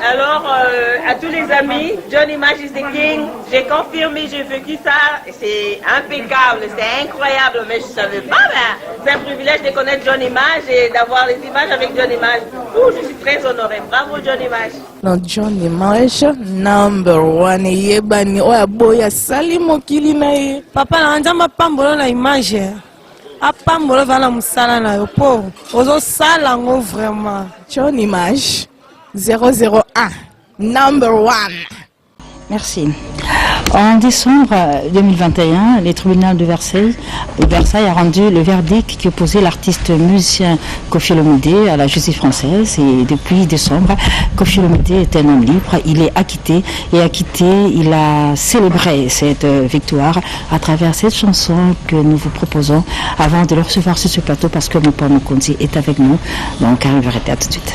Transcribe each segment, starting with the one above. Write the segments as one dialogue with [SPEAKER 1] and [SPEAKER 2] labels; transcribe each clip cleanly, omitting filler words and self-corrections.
[SPEAKER 1] Alors, à tous les amis, Johnny Mash is the king. J'ai confirmé, j'ai vécu ça. C'est impeccable, c'est incroyable, mais je ne savais pas. C'est un privilège de connaître Johnny Mash et d'avoir les images avec Johnny Mash. Je suis très honorée. Bravo, Johnny Mash.
[SPEAKER 2] Non, Johnny Mash, number one. Yebani, oya boya sali mokili na ye.
[SPEAKER 3] Papa, na njamba pambolo na image. Apambolo vala musala na yo po. Ozo sala ngo vraiment.
[SPEAKER 2] Johnny Mash. 001, number one.
[SPEAKER 4] Merci. En décembre 2021, le tribunal de Versailles a rendu le verdict qui opposait l'artiste musicien Koffi Olomidé à la justice française. Et depuis décembre, Koffi Olomidé est un homme libre. Il est acquitté. Il a célébré cette victoire à travers cette chanson que nous vous proposons avant de le recevoir sur ce plateau parce que mon père Mokonzi est avec nous. Donc, arrive à tout de suite.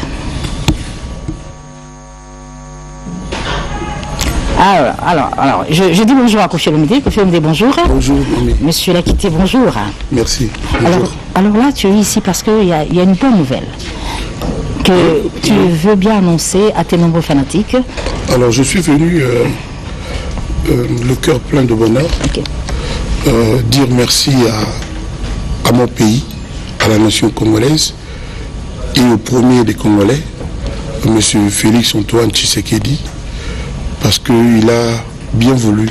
[SPEAKER 4] Alors, je dis bonjour à Koffi Olomidé. Koffi Olomidé, bonjour.
[SPEAKER 5] Bonjour, Mami.
[SPEAKER 4] Monsieur Lakité, bonjour.
[SPEAKER 5] Merci. Bonjour.
[SPEAKER 4] Alors là, tu es ici parce qu'il y a une bonne nouvelle que tu veux bien annoncer à tes nombreux fanatiques.
[SPEAKER 5] Alors, je suis venu le cœur plein de bonheur, dire merci à mon pays, à la nation congolaise et au premier des Congolais, Monsieur Félix Antoine Tshisekedi, parce qu'il a bien voulu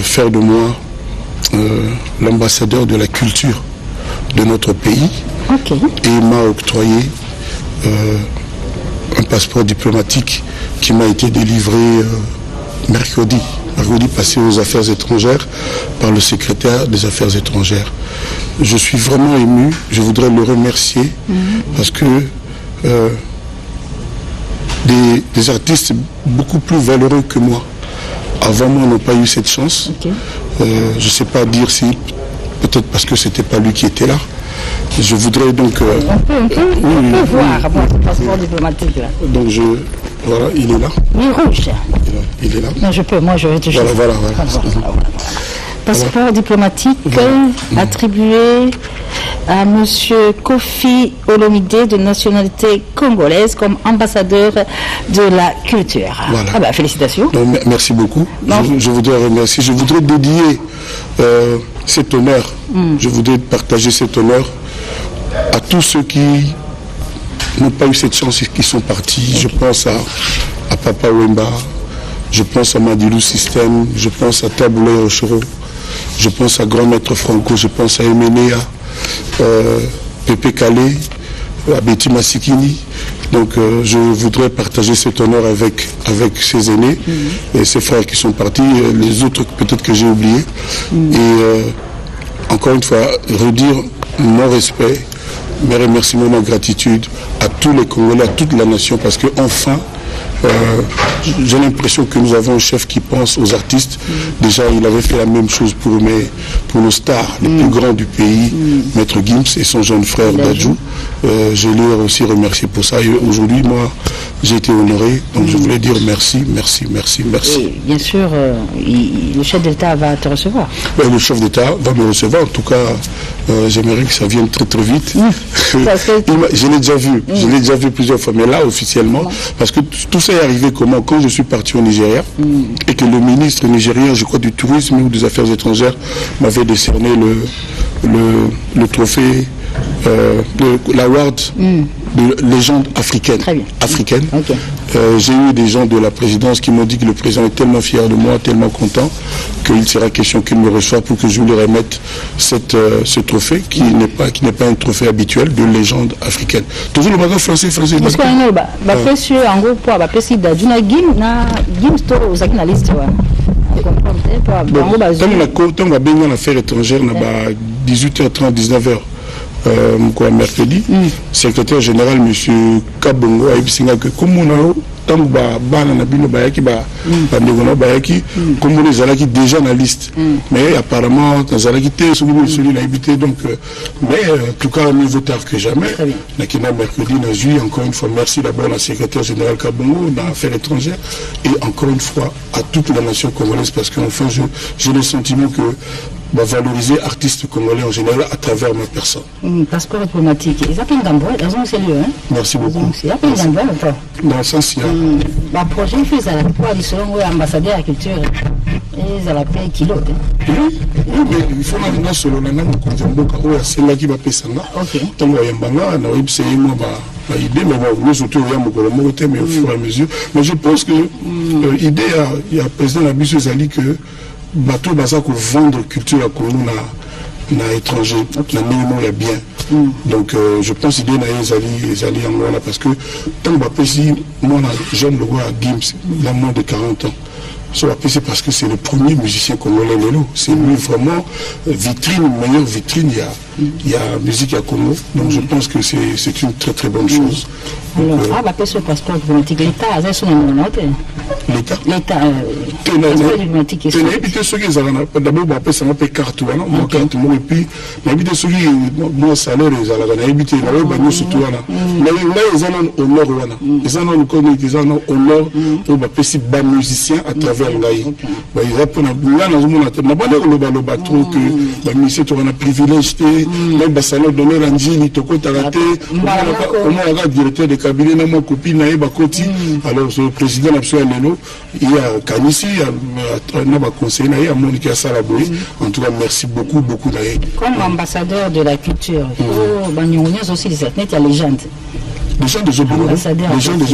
[SPEAKER 5] faire de moi l'ambassadeur de la culture de notre pays et m'a octroyé un passeport diplomatique qui m'a été délivré mercredi passé aux affaires étrangères par le secrétaire des affaires étrangères. Je suis vraiment ému, je voudrais le remercier parce que des artistes beaucoup plus valeureux que moi, avant moi, n'ont pas eu cette chance. Je ne sais pas dire si, peut-être parce que ce n'était pas lui qui était là. Je voudrais donc...
[SPEAKER 4] on peut voir votre passeport diplomatique là.
[SPEAKER 5] Donc voilà, il est là.
[SPEAKER 4] Il est rouge.
[SPEAKER 5] Il est là.
[SPEAKER 4] Non, je peux, moi je vais toucher.
[SPEAKER 5] Voilà.
[SPEAKER 4] Passeport diplomatique attribué à Monsieur Koffi Olomidé de nationalité congolaise comme ambassadeur de la culture. Voilà. Ah bah, félicitations.
[SPEAKER 5] Donc, merci beaucoup. Je voudrais remercier. Je voudrais dédier cet honneur. Je voudrais partager cet honneur à tous ceux qui n'ont pas eu cette chance et qui sont partis. Je pense à Papa Wemba, je pense à Madilou System, je pense à Taboulé Rochero, je pense à Grand Maître Franco, je pense à Emenea, Pépé Calais, à Betty Massikini. Donc je voudrais partager cet honneur avec ces aînés et ces frères qui sont partis, les autres peut-être que j'ai oubliés. Et encore une fois, redire mon respect, mes remerciements, ma gratitude à tous les Congolais, à toute la nation, parce que enfin, j'ai l'impression que nous avons un chef qui pense aux artistes. Déjà, il avait fait la même chose pour nos stars, les plus grands du pays, Maître Gims et son jeune frère Dadjou. Je l'ai aussi remercié pour ça. Et aujourd'hui, moi, j'ai été honoré. Donc, je voulais dire merci. Et
[SPEAKER 4] bien sûr, le chef d'État va te recevoir.
[SPEAKER 5] Ben, le chef d'État va me recevoir. En tout cas, j'aimerais que ça vienne très très vite. Je l'ai déjà vu. Je l'ai déjà vu plusieurs fois. Mais là, officiellement, parce que tout ça est arrivé comment? Quand je suis parti au Nigeria et que le ministre nigérien, je crois, du tourisme ou des affaires étrangères m'avait décerné le trophée, l'award de légende africaine. J'ai eu des gens de la présidence qui m'ont dit que le président est tellement fier de moi, tellement content, qu'il sera question qu'il me reçoive pour que je lui remette ce trophée qui n'est pas un trophée habituel de légende africaine. Toujours le bagage français.
[SPEAKER 4] Parce que en gros, pour la présidence aux liste.
[SPEAKER 5] Tant que la affaire étrangère, 18h30, 19h. Mercredi, secrétaire général M. Kabongo a dit que comme on a déjà la liste, mais apparemment donc mais en tout cas mieux vaut tard que jamais. Mercredi, encore une fois merci d'abord à la secrétaire général Kabongo d'affaires étrangères et encore une fois à toute la nation congolaise parce qu'enfin j'ai le sentiment que valoriser artistes congolais en général à travers ma personne.
[SPEAKER 4] Passeport diplomatique. Ils appellent Gambo, ils ont c'est lieu.
[SPEAKER 5] Merci beaucoup.
[SPEAKER 4] Ils appellent Gambo ou pas?
[SPEAKER 5] Dans le sens, il y a...
[SPEAKER 4] projet, il fait ça, ils sont ambassadeurs de la culture. Ils ont payé kilo.
[SPEAKER 5] Oui, mais il faut que selon la langue, c'est là qui va payer ça. Tant que Yambanga, on a essayé moi idée, mais bon, nous surtout il y a mon côté, mais au fur et à mesure. Mais je pense que l'idée, il y a président Nabiso Zali que bateau basa ko vendre culture à Congo na étranger, na minimum ya bien. Donc je pense idée na Zali en voilà parce que tant que si moi jeune le roi Gims, il a moins de 40 ans. C'est parce que c'est le premier musicien congolais Lelo. C'est lui vraiment vitrine, meilleure vitrine. Il y a musique à Congo. Donc je pense que c'est une très très bonne chose.
[SPEAKER 4] Alors, ce passeport diplomatique, l'État a son nom.
[SPEAKER 5] L'État
[SPEAKER 4] diplomatique.
[SPEAKER 5] D'abord, on appelle ça un peu carte. Et puis, on habite ceux qui ont salaire, ils ont habité là-bas, surtout là. Mais là, ils ont un honneur. Ils ont un honneur pour les musiciens à travers l'Aïe. Ils apprennent là, dans le monde, on n'a pas de trop que les musiciens ont un privilège. Même le salaire donné l'Angie, il toko taraté. On a un directeur de cabinet, mon copine, Bakoti. Alors, le président absolument Lelo, il y a Kanissi, il y a un conseiller, il y a Monica Salaboui. En tout cas, merci beaucoup, beaucoup d'ailleurs.
[SPEAKER 4] Comme ambassadeur de la culture, il faut aussi les athlètes, il y a légende.
[SPEAKER 5] Les gens des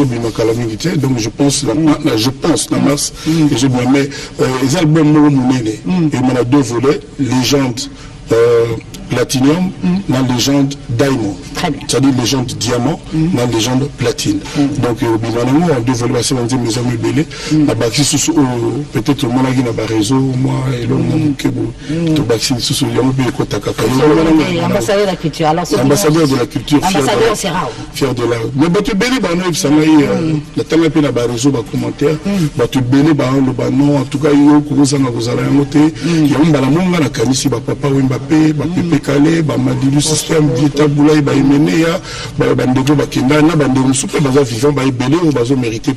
[SPEAKER 5] Obima Calamité, donc je pense, la masse, mais les albums et on a deux volets, légende Platinum, la légende Diamond. C'est-à-dire légende Diamant, la légende Platine. Donc, on devait passer dans mes amis belés. Peut-être moi, il y a un réseau, moi, et l'homme,
[SPEAKER 4] ambassadeur de la culture.
[SPEAKER 5] Ambassadeur de la culture.
[SPEAKER 4] Ambassadeur, c'est rare.
[SPEAKER 5] Fier de la. Mais tu belé, ça m'a eu la telle réseau, commentaire. Tu belé, non, en tout cas, il y a un il y a un balamon, la Kanissi, papa Mbappé, Pépé Calais, Madilu Système, Vieta Boulaye, Emenéa, Bandego Bakenda, Bandego Soupe, Baza Vivant, Belé, ou Bazo Mérité,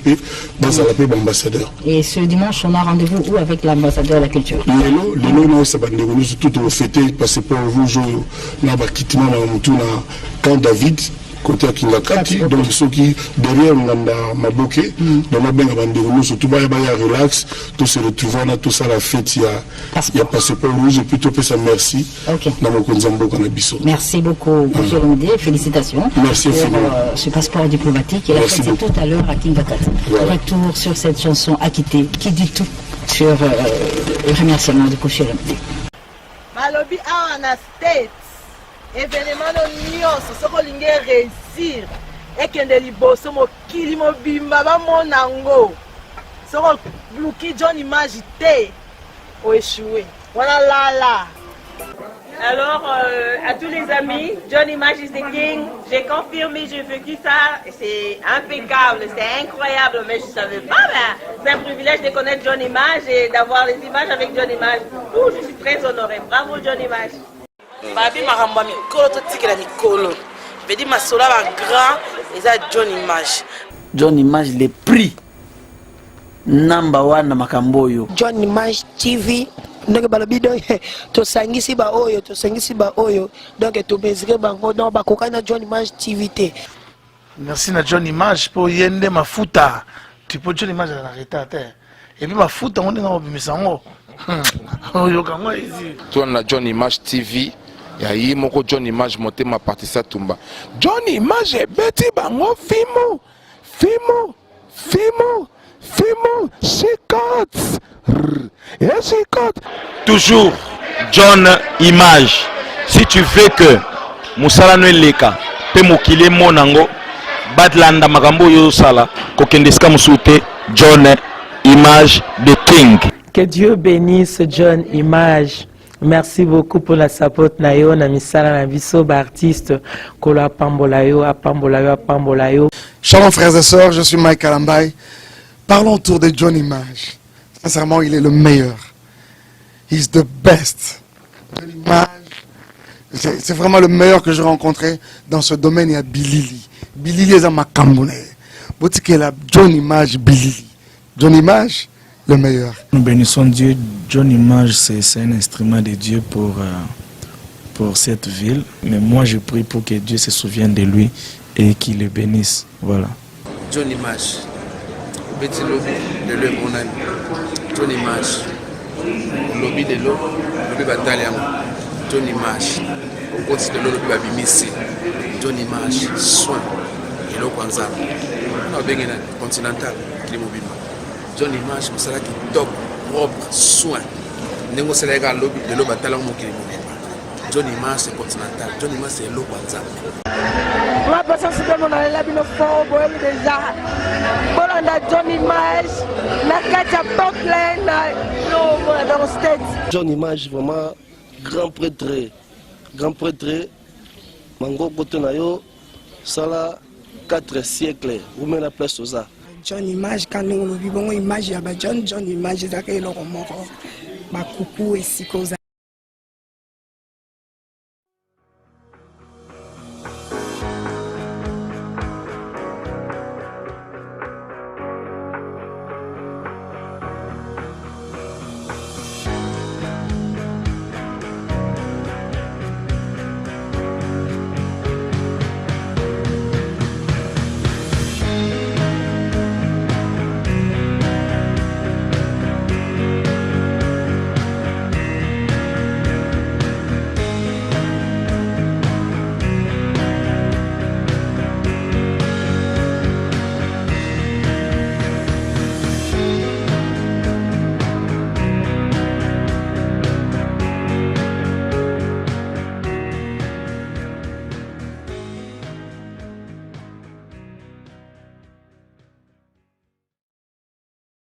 [SPEAKER 5] Baza la paix, ambassadeur.
[SPEAKER 4] Et ce dimanche, on a rendez-vous où avec l'ambassadeur de la culture?
[SPEAKER 5] Lélo, non, c'est Bandego, nous tout au fêté, parce que pour vous, je n'ai pas quitté ma Camp David. Côté à Kingakati, donc ceux qui derrière m'a bloqué, donc ma bien abandonné, surtout bah relax, tout se retrouve là, tout ça la fête, il y a passeport rouge et puis tout ça merci. Dans mon Konzambo Kanabiso.
[SPEAKER 4] Merci beaucoup, monsieur Lomdé, félicitations.
[SPEAKER 5] Merci
[SPEAKER 4] pour ce passeport diplomatique et la fête c'est tout à l'heure à Kingakati. Retour sur cette chanson Akité qui dit tout sur le remerciement de Kofi Olomide.
[SPEAKER 1] Malobi a en States. Événement nyonso soko linge réussir ekende liboso mokili mobimba bamona ngo soko luki John Image te o échoué voilà là. Alors à tous les amis, John Image is the king. J'ai confirmé, j'ai vécu ça, c'est impeccable, c'est incroyable, mais je ne savais pas. C'est un privilège de connaître John Image et d'avoir les images avec John Image. Je suis très honorée. Bravo John Image.
[SPEAKER 6] Babi maramba mikolo to tikela mikolo. Je veux dire ma sola va grand et ça John Image. John Image le prix number 1 na makamboyo.
[SPEAKER 7] John Image TV donc balobi donc to sangisi ba oyo donc to bezire bango donc bakokana John Image TV te.
[SPEAKER 8] Merci na John Image pour yende mafuta. Tu peux John Image na retata. Et puis mafuta on est na obimisango.
[SPEAKER 9] Toi na John Image TV ya yi moko John Image motema partisa tumba John Image beti bango fimo shikot
[SPEAKER 10] toujours John Image. Si tu veux que musala no eleka pe mokile monango batlanda makambo yo sala kokendesika musute John Image the King.
[SPEAKER 11] Que Dieu bénisse John Image. Merci beaucoup pour la support na yo na misala na biso ba artiste kolo apambola yo.
[SPEAKER 12] Shalom frères et sœurs, je suis Mike Kalambay. Parlons autour de John Image. Sincèrement, il est le meilleur. He's the best. John Image, c'est vraiment le meilleur que j'ai rencontré dans ce domaine. Il y a Bilili. Bilili est à Makambone. Boutique la John Image Bilili. John Image, le meilleur.
[SPEAKER 13] Nous bénissons Dieu. John Image, c'est un instrument de Dieu pour cette ville. Mais moi, je prie pour que Dieu se souvienne de lui et qu'il le bénisse. Voilà.
[SPEAKER 14] John Image. Petit lobby de l'homme mon ami. John Image. Lobby de l'eau, lobby bataille. John Image. Au côté de l'eau, lobby babimisi. John Image. Soin. Et l'eau Kwanzaa. On a bien un continental. John Image, c'est là qui top, propre, soin. Nengo c'est là que lobby de l'eau bataille. John Image, c'est continental. John Image, c'est l'eau Kwanzaa.
[SPEAKER 7] La personne qui m'a dit que je déjà. Pour John Image, Nakacha Portland, dans le States. John Image, vraiment grand prêtre. Mango Kotonayo, ça là 4 siècles. Vous mettez la place aux ça. John Image, quand nous vivons image, John Image, c'est que l'on mort. Ma coucou et si cause.